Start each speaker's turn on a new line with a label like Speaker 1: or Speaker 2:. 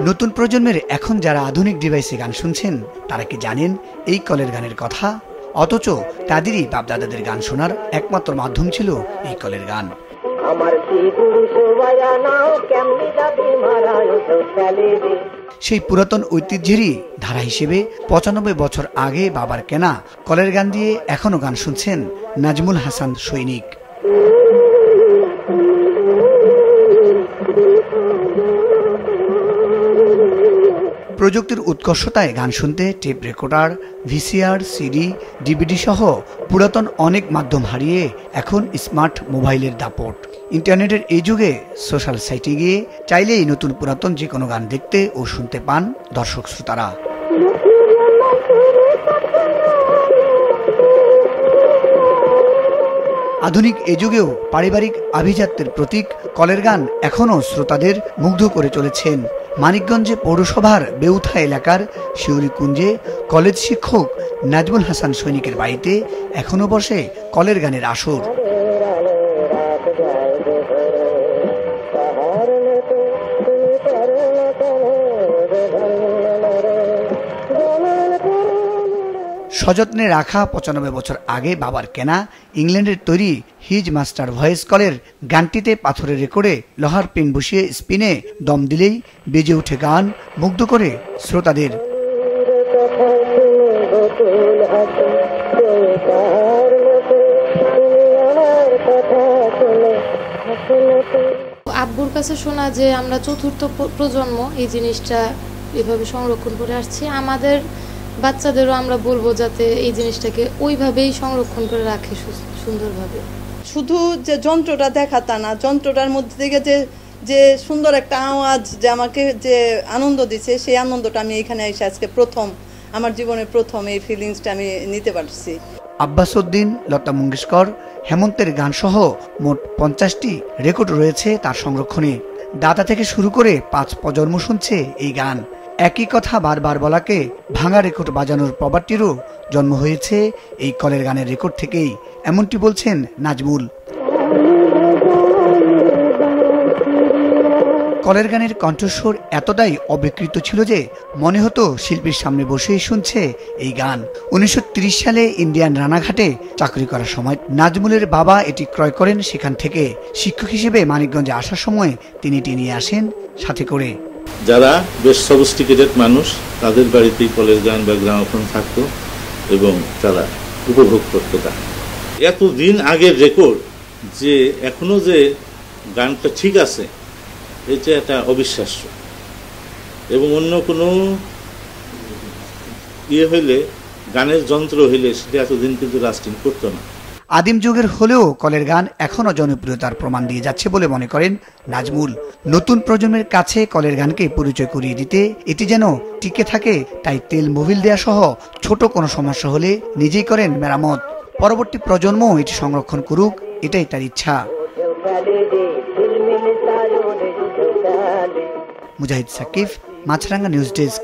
Speaker 1: নতুন প্রজন্মের এখন যারা আধুনিক ডিভাইসে গান শুনছেন তারা কি জানেন এই কলের গানের কথা? অথচ তাদেরই বাপদাদাদের গান শোনার একমাত্র মাধ্যম ছিল এই কলের গান। সেই পুরাতন ঐতিহ্যেরই ধারা হিসেবে ৯৫ বছর আগে বাবার কেনা কলের গান দিয়ে এখনো গান শুনছেন নাজমুল হাসান সৈনিক। প্রযুক্তির উৎকর্ষতায় গান শুনতে tape recorder, VCR, CD, DVD সহ পুরাতন অনেক মাধ্যম হারিয়ে এখন স্মার্ট মোবাইলের দাপট। ইন্টারনেটের এই যুগে সোশ্যাল সাইটে গিয়ে চাইলেই নতুন পুরাতন যে কোনো গান দেখতে ও শুনতে পান দর্শক শ্রোতারা। আধুনিক এ যুগেও পারিবারিক আভিজাত্যের প্রতীক কলের গান এখনও শ্রোতাদের মুগ্ধ করে চলেছেন। মানিকগঞ্জে পৌরসভার বেউথা এলাকার শিউরিকুঞ্জে কলেজ শিক্ষক নাজমুল হাসান সৈনিকের বাড়িতে এখনো বসে কলের গানের আসর। সযত্নে রাখা ৯৫ বছর আগে বাবার কেনা ইংল্যান্ডের তৈরি হিজ মাস্টার ভয়েস কলের গানটিতে পাথরের রেকর্ডে লোহার পিন বসিয়ে স্পিনে দম দিলেই বেজে ওঠে গান, মুগ্ধ করে শ্রোতাদের।
Speaker 2: আব্বুর কাছে শোনা যে আমরা চতুর্থ প্রজন্ম এই জিনিসটা এভাবে সংরক্ষণ করে আসছি। আমাদের বাচ্চাদেরও আমরা বলবো যাতে এই জিনিসটাকে ওইভাবেই সংরক্ষণ করে রাখে সুন্দরভাবে।
Speaker 3: শুধু যে যন্ত্রটা দেখা তা না, যন্ত্রটার মধ্যে থেকে যে সুন্দর একটা আওয়াজ যে আমাকে যে আনন্দ দিচ্ছে, সেই আনন্দটা আমি এখানে এসে আজকে আমার জীবনের প্রথম এই ফিলিংসটা আমি নিতে পারছি।
Speaker 1: আব্বাস উদ্দিন, লতা মঙ্গেশকর, হেমন্তের গান সহ মোট ৫০টি রেকর্ড রয়েছে তার সংরক্ষণে। দাদা থেকে শুরু করে ৫ প্রজন্ম শুনছে এই গান। একই কথা বারবার বলাকে ভাঙা রেকর্ড বাজানোর প্রবাদটিরও জন্ম হয়েছে এই কলের গানের রেকর্ড থেকেই, এমনটি বলছেন নাজমুল। কলের গানের কণ্ঠস্বর এতটাই অবিকৃত ছিল যে মনে হতো শিল্পীর সামনে বসেই শুনছে এই গান। ১৯৩০ সালে ইন্ডিয়ান রানাঘাটে চাকরি করার সময় নাজমুলের বাবা এটি ক্রয় করেন। সেখান থেকে শিক্ষক হিসেবে মানিকগঞ্জে আসার সময় তিনি এটি নিয়ে আসেন সাথে করে।
Speaker 4: যারা বেশ সফিস্টিকেটেড মানুষ তাদের বাড়িতেই কলের গান বা গ্রামোফোন থাকতো এবং তারা উপভোগ করতো গান। এতদিন আগের রেকর্ড যে এখনো যে গানটা ঠিক আছে এটা একটা অবিশ্বাস্য, এবং অন্য কোনো হইলে গানের যন্ত্র হইলে সেটা এতদিন কিন্তু লাস্টিং করতো না।
Speaker 1: আদিম যুগের হলেও কলের গান এখনো জনপ্রিয়তার প্রমাণ দিয়ে যাচ্ছে বলে মনে করেন নাজমুল। নতুন প্রজন্মের কাছে কলের গানকে পরিচয় করিয়ে দিতে এটি যেন টিকে থাকে, তাই তেল মোবিল দেয়া সহ ছোট কোনো সমস্যা হলে নিজেই করেন মেরামত। পরবর্তী প্রজন্ম এটি সংরক্ষণ করুক, এটাই তার ইচ্ছা। মুজাহিদ সাকিব, মাছরাঙ্গা নিউজ ডেস্ক।